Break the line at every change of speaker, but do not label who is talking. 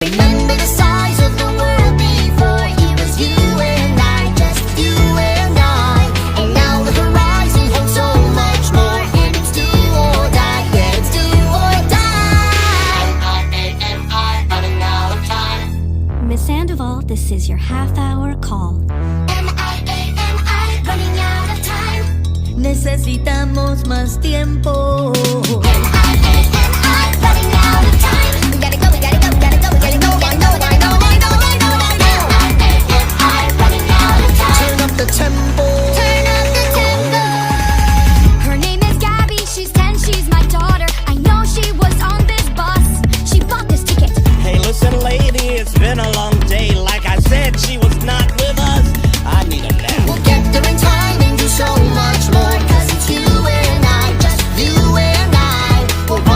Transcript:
Remember the size of the world before it was you and I, just you and I. And now the horizon holds so much more, and it's do or die, yeah, it's do or die. M-I-A-M-I, running out of time.
Miss Sandoval, this is your half-hour call.
M-I-A-M-I, running out of time.
Necesitamos más tiempo.
M-I-A-M-I, running out of time.